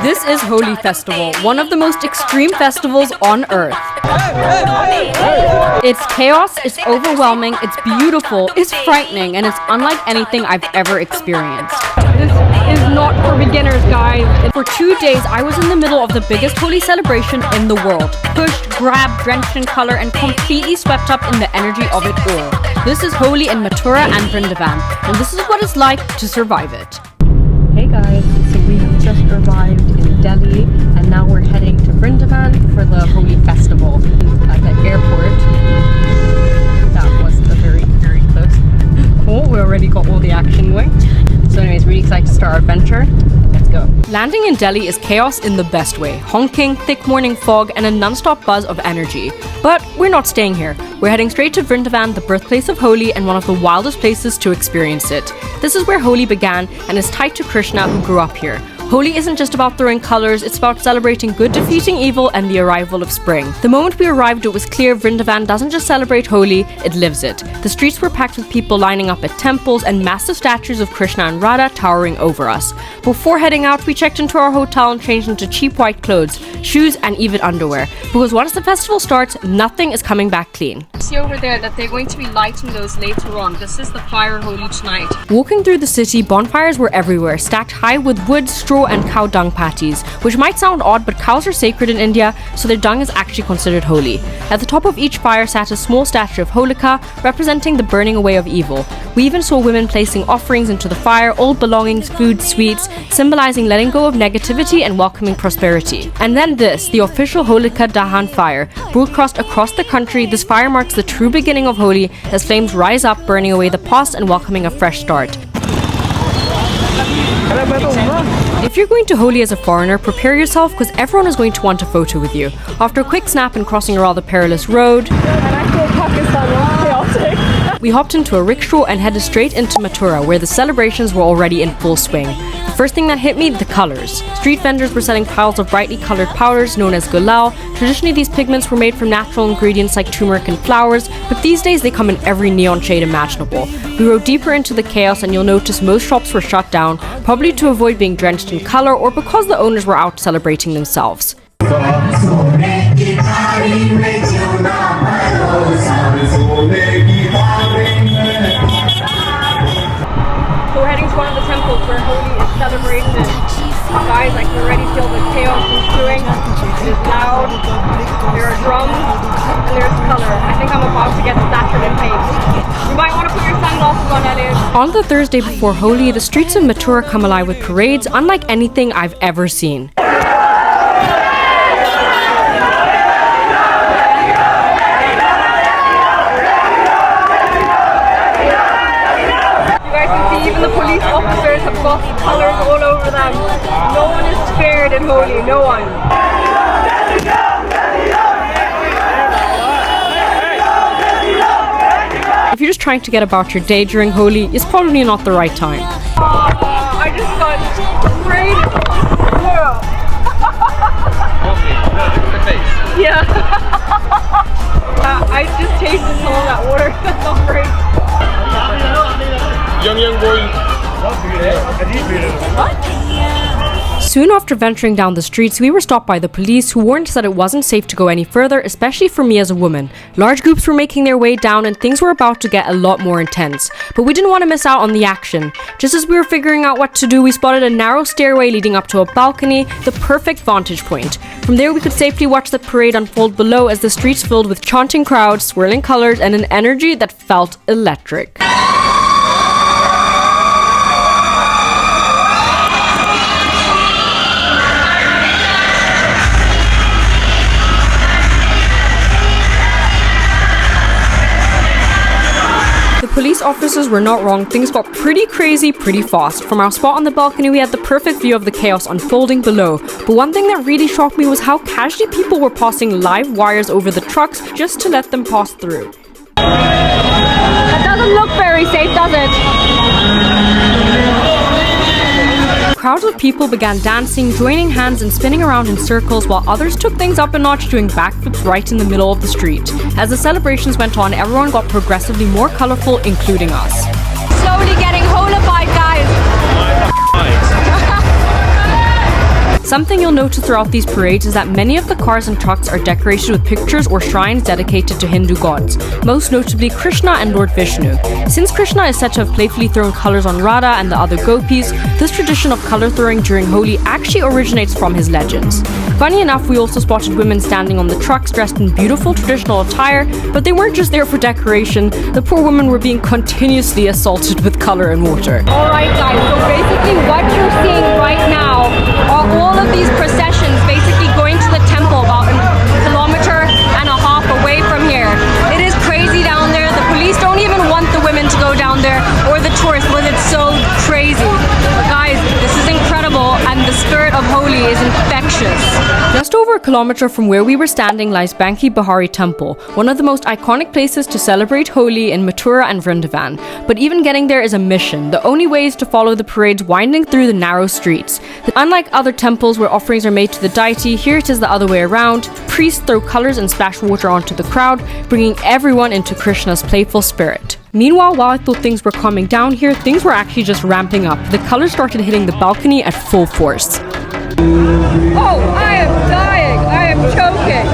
This is Holi Festival, one of the most extreme festivals on earth. It's chaos, it's overwhelming, it's beautiful, it's frightening, and it's unlike anything I've ever experienced. This is not for beginners, guys. For 2 days, I was in the middle of the biggest Holi celebration in the world. Pushed, grabbed, drenched in color, and completely swept up in the energy of it all. This is Holi in Mathura and Vrindavan, and this is what it's like to survive it. Hey guys, so we have just arrived in Delhi and now we're heading to Vrindavan for the Holi festival at the airport. That was very, very close. Cool, we already got all the action going. So anyways, really excited to start our adventure. Let's go. Landing in Delhi is chaos in the best way. Honking, thick morning fog, and a non-stop buzz of energy. But we're not staying here. We're heading straight to Vrindavan, the birthplace of Holi and one of the wildest places to experience it. This is where Holi began and is tied to Krishna, who grew up here. Holi isn't just about throwing colors, it's about celebrating good defeating evil and the arrival of spring. The moment we arrived, it was clear Vrindavan doesn't just celebrate Holi, it lives it. The streets were packed with people lining up at temples and massive statues of Krishna and Radha towering over us. Before heading out, we checked into our hotel and changed into cheap white clothes, shoes and even underwear. Because once the festival starts, nothing is coming back clean. See over there that they're going to be lighting those later on. This is the fire Holi tonight. Walking through the city, bonfires were everywhere, stacked high with wood, straw and cow dung patties, which might sound odd, but cows are sacred in India, so their dung is actually considered holy. At the top of each fire sat a small statue of Holika, representing the burning away of evil. We even saw women placing offerings into the fire, old belongings, food, sweets, symbolizing letting go of negativity and welcoming prosperity. And then this, the official Holika Dahan fire. Broadcast across the country, this fire marks the true beginning of Holi as flames rise up, burning away the past and welcoming a fresh start. If you're going to Holi as a foreigner, prepare yourself because everyone is going to want a photo with you. After a quick snap and crossing a rather perilous road, we hopped into a rickshaw and headed straight into Mathura, where the celebrations were already in full swing. The first thing that hit me, the colors. Street vendors were selling piles of brightly colored powders known as gulal. Traditionally, these pigments were made from natural ingredients like turmeric and flowers, but these days they come in every neon shade imaginable. We rode deeper into the chaos and you'll notice most shops were shut down, probably to avoid being drenched in color or because the owners were out celebrating themselves. So we're heading to one of the temples where Holi is celebrated. Guys, I can already feel the chaos ensuing. It is loud, there are drums, and there's color. I think I'm about to get splattered in paint. You might want to put your sunglasses on, Elliot. On the Thursday before Holi, the streets of Mathura come alive with parades unlike anything I've ever seen. Even the police officers have got colors all over them. No one is spared in Holi, no one. If you're just trying to get about your day during Holi, it's probably not the right time. I just got sprayed. Yeah. I just tasted some of that water. That's not great. Young boy. Soon after venturing down the streets, we were stopped by the police who warned us that it wasn't safe to go any further, especially for me as a woman. Large groups were making their way down and things were about to get a lot more intense. But we didn't want to miss out on the action. Just as we were figuring out what to do, we spotted a narrow stairway leading up to a balcony, the perfect vantage point. From there we could safely watch the parade unfold below as the streets filled with chanting crowds, swirling colors, and an energy that felt electric. The police officers were not wrong, things got pretty crazy pretty fast. From our spot on the balcony we had the perfect view of the chaos unfolding below. But one thing that really shocked me was how casually people were passing live wires over the trucks just to let them pass through. That doesn't look very safe, does it? Crowds of people began dancing, joining hands and spinning around in circles while others took things up a notch doing backflips right in the middle of the street. As the celebrations went on, everyone got progressively more colorful, including us. Slowly getting holified, guys! Something you'll notice throughout these parades is that many of the cars and trucks are decorated with pictures or shrines dedicated to Hindu gods, most notably Krishna and Lord Vishnu. Since Krishna is said to have playfully thrown colors on Radha and the other gopis, this tradition of color throwing during Holi actually originates from his legends. Funny enough, we also spotted women standing on the trucks dressed in beautiful traditional attire, but they weren't just there for decoration. The poor women were being continuously assaulted with color and water. Alright guys, so basically what you're seeing right now are all of these processions basically going to the temple about a kilometer and a half away from here. It is crazy down there. The police don't even want the women to go down there or the tourists because it's so crazy. But guys, this is incredible and the spirit of Holi is infectious. Just over a kilometer from where we were standing lies Banki Bihari Temple, one of the most iconic places to celebrate Holi in Mathura and Vrindavan. But even getting there is a mission. The only way is to follow the parades winding through the narrow streets. Unlike other temples where offerings are made to the deity, here it is the other way around. Priests throw colors and splash water onto the crowd, bringing everyone into Krishna's playful spirit. Meanwhile, while I thought things were calming down here, things were actually just ramping up. The colors started hitting the balcony at full force. Oh, I am dying! I am choking!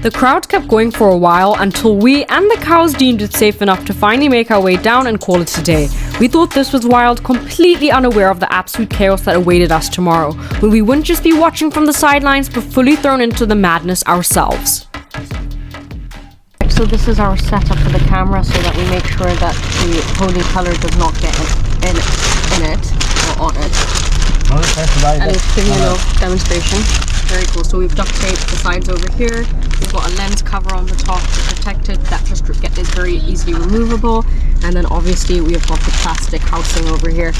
The crowd kept going for a while until we and the cows deemed it safe enough to finally make our way down and call it a day. We thought this was wild, completely unaware of the absolute chaos that awaited us tomorrow, when we wouldn't just be watching from the sidelines but fully thrown into the madness ourselves. So this is our setup for the camera so that we make sure that the holy color does not get in it or on it. And it's giving you a little demonstration. Very cool. So we've duct taped the sides over here. We've got a lens cover on the top to protect it. That just is very easily removable. And then obviously we have got the plastic housing over here.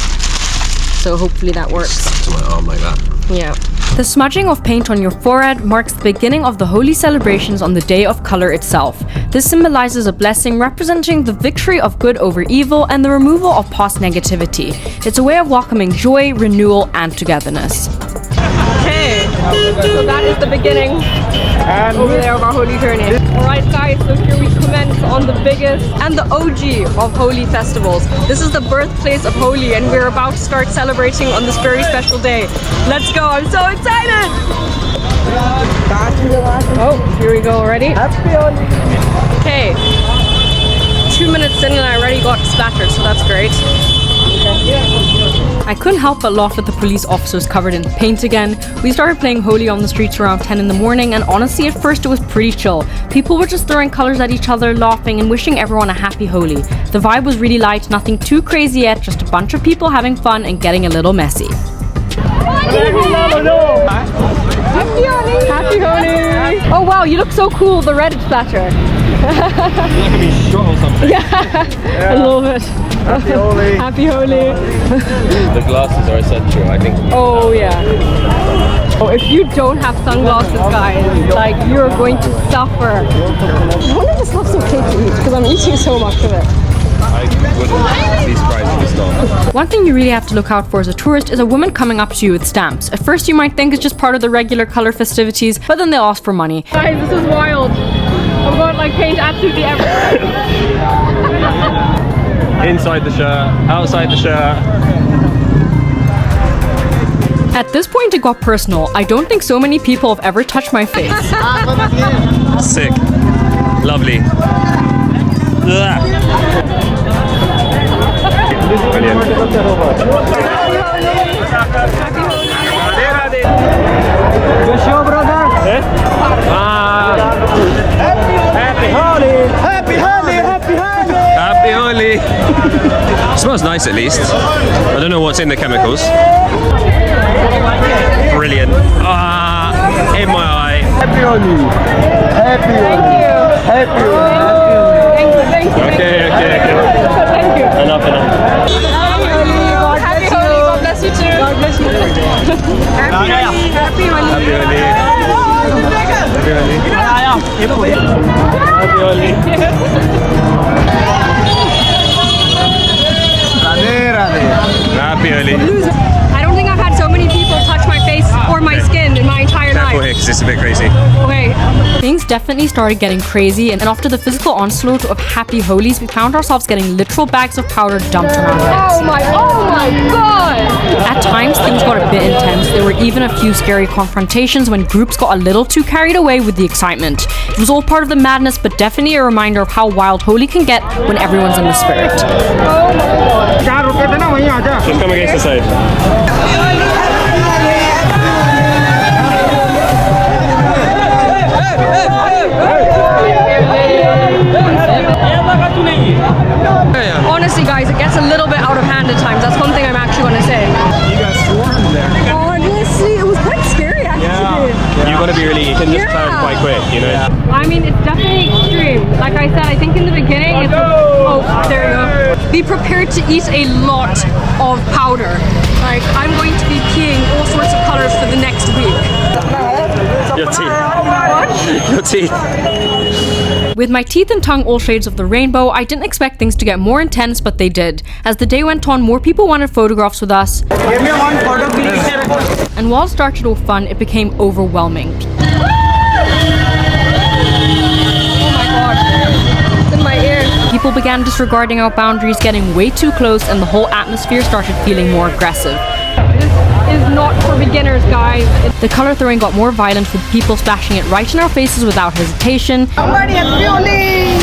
So hopefully that works. Stuck to my arm like that. Yeah. The smudging of paint on your forehead marks the beginning of the Holi celebrations on the day of color itself. This symbolizes a blessing representing the victory of good over evil and the removal of past negativity. It's a way of welcoming joy, renewal, and togetherness. Okay, so that is the beginning over there of our Holi journey. Alright guys, so here we commence on the biggest and the OG of Holi festivals. This is the birthplace of Holi and we're about to start celebrating on this very special day. Let's go, I'm so excited! Oh, here we go, ready? Okay, 2 minutes in and I already got splattered, so that's great. I couldn't help but laugh at the police officers covered in paint again. We started playing Holi on the streets around 10 in the morning and honestly at first it was pretty chill. People were just throwing colors at each other, laughing and wishing everyone a happy Holi. The vibe was really light, nothing too crazy yet, just a bunch of people having fun and getting a little messy. Happy Holi! Oh wow, you look so cool, the red splatter. That could be shot or something. Yeah, a little bit. Happy Holi! Happy Holi! The glasses are essential, I think. Oh yeah. Oh, if you don't have sunglasses, guys, like you're going to suffer. I wonder if this stuff's okay to eat because I'm eating so much of it. I wouldn't be surprised if it's not. One thing you really have to look out for as a tourist is a woman coming up to you with stamps. At first you might think it's just part of the regular color festivities, but then they'll ask for money. Guys, this is wild. I've got like paint absolutely everywhere. Inside the shirt, outside the shirt. At this point it got personal. I don't think so many people have ever touched my face. Sick. Lovely. Brilliant. Your show, brother. Happy Holi! Happy Holi! Happy Holi! Happy Holi! It smells nice at least. I don't know what's in the chemicals. Brilliant. In my eye. Happy Holi! Happy Holi! Happy Holi! Thank you. Okay. Thank you. Enough. Happy Holi, God bless you too. God bless you. Happy Holi. Happy Holi. Happy Holi. Happy Holi. Happy Holi. I don't think I've had so many people touch my face or my skin in my entire life. Careful here, because it's a bit crazy. Okay. Being things definitely started getting crazy, and after the physical onslaught of happy holies, we found ourselves getting literal bags of powder dumped on our heads. Oh my god! At times, things got a bit intense. There were even a few scary confrontations when groups got a little too carried away with the excitement. It was all part of the madness, but definitely a reminder of how wild Holi can get when everyone's in the spirit. Just come against the side. Honestly, guys, it gets a little bit out of hand at times. That's one thing I'm actually going to say. You got swarmed there. Honestly, it was quite scary, actually. You gotta be really, you can just turn quite quick, you know? I mean, it's definitely extreme. Like I said, I think in the beginning, it's... Oh, there you go. Be prepared to eat a lot of powder. Like, I'm going to be peeing all sorts of colors for the next week. Your teeth. What? Your teeth. With my teeth and tongue all shades of the rainbow, I didn't expect things to get more intense, but they did. As the day went on, more people wanted photographs with us. Give me one photo, please. And while it started off fun, it became overwhelming. Oh my god. It's in my ear. People began disregarding our boundaries, getting way too close, and the whole atmosphere started feeling more aggressive. This is not for beginners, guys. The color throwing got more violent, with people splashing it right in our faces without hesitation. Somebody happy Holi!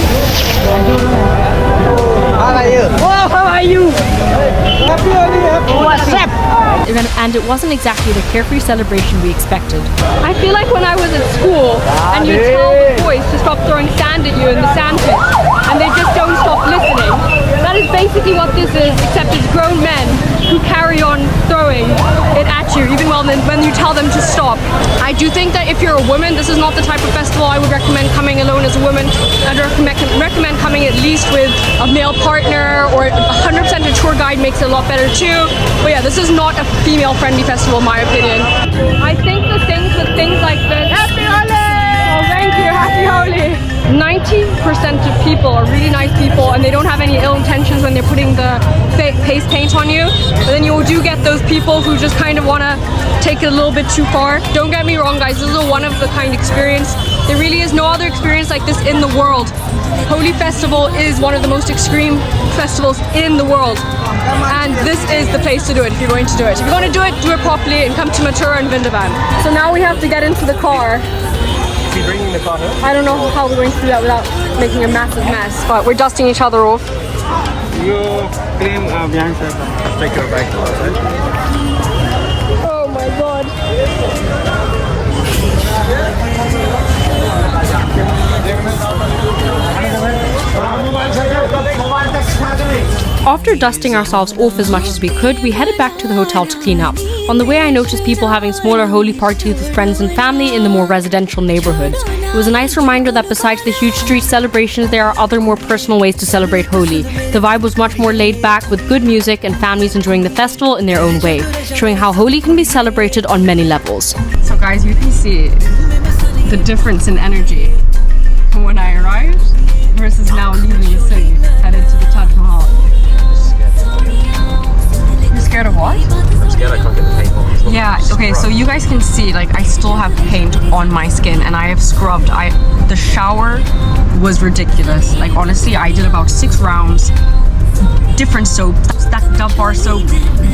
How are you? Oh, how are you? Happy Holi, happy Holi. What's up? And it wasn't exactly the carefree celebration we expected. I feel like when I was at school and you tell the boys to stop throwing sand at you in the sand pit and they just don't stop listening. That is basically what this is, except it's grown men who carry on throwing it at you even when you tell them to stop. I do think that if you're a woman, this is not the type of festival I would recommend coming alone as a woman. I'd recommend coming at least with a male partner, or 100% a tour guide makes it a lot better too. But yeah, this is not a female-friendly festival in my opinion. I think the things with things like this... Happy Holi! Oh, thank you, Happy Holi! 90% of people are really nice people and they don't have any ill intentions when they're putting the face paint on you. But then you do get those people who just kind of want to take it a little bit too far. Don't get me wrong, guys, this is a one-of-the-kind experience. There really is no other experience like this in the world. Holi Festival is one of the most extreme festivals in the world. And this is the place to do it if you're going to do it. If you're going to do it properly and come to Mathura and Vrindavan. So now we have to get into the car. Is he bringing the car here? I don't know how we're going to do that without making a massive mess, but we're dusting each other off. You clean behind sir. Take your bag. Oh my god. After dusting ourselves off as much as we could, we headed back to the hotel to clean up. On the way, I noticed people having smaller Holi parties with friends and family in the more residential neighborhoods. It was a nice reminder that besides the huge street celebrations, there are other more personal ways to celebrate Holi. The vibe was much more laid back, with good music and families enjoying the festival in their own way, showing how Holi can be celebrated on many levels. So guys, you can see the difference in energy from when I arrived versus now leaving the city, headed to the Taj Mahal. You're scared of what? I'm scared I can't get the paint on. Yeah, okay, so you guys can see, like, I still have paint on my skin and I have scrubbed. The shower was ridiculous. Like, honestly, I did about 6 rounds, different soaps. That Dove bar soap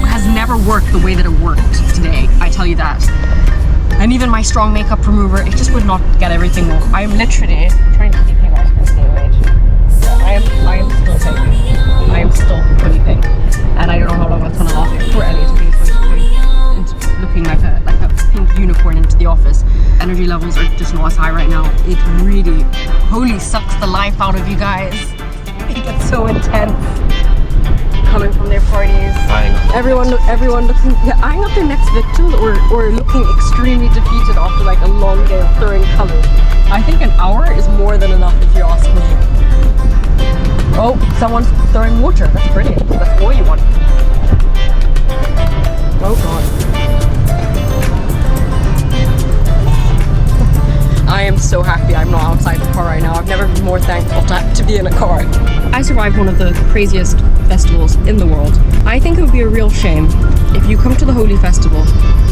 has never worked the way that it worked today, I tell you that. And even my strong makeup remover, it just would not get everything off. I am literally trying to keep you guys from seeing it. I am still taking. I am still pretty pink. And I don't know how long that's gonna last before Elliot is looking like a pink unicorn into the office. Energy levels are just not as high right now. It really, Holi sucks the life out of you guys. It gets so intense. Coming from their parties. Everyone looking, eyeing up their next victim or looking extremely defeated after like a long day of throwing colors. I think an hour is more than enough if you ask me. Oh, someone's throwing water. That's brilliant. That's all you want. Oh god. I am so happy I'm not outside the car right now. I've never been more thankful to be in a car. I survived one of the craziest festivals in the world. I think it would be a real shame if you come to the Holi Festival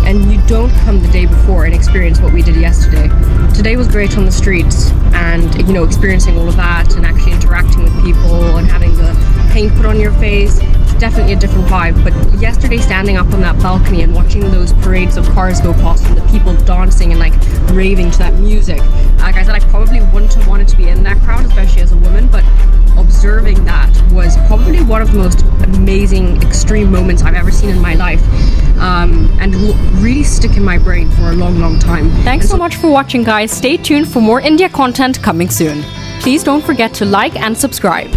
and you don't come the day before and experience what we did yesterday. Today was great on the streets, and you know, experiencing all of that and actually interacting with people and having the paint put on your face. It's definitely a different vibe. But yesterday, standing up on that balcony and watching those parades of cars go past and the people dancing and like raving to that music, like I said, I probably wouldn't have wanted to be in that crowd, especially as a woman, but observing that was probably one of the most amazing extreme moments I've ever seen in my life, and will really stick in my brain for a long time. Thanks so much for watching, guys. Stay tuned for more India content coming soon. Please don't forget to like and subscribe.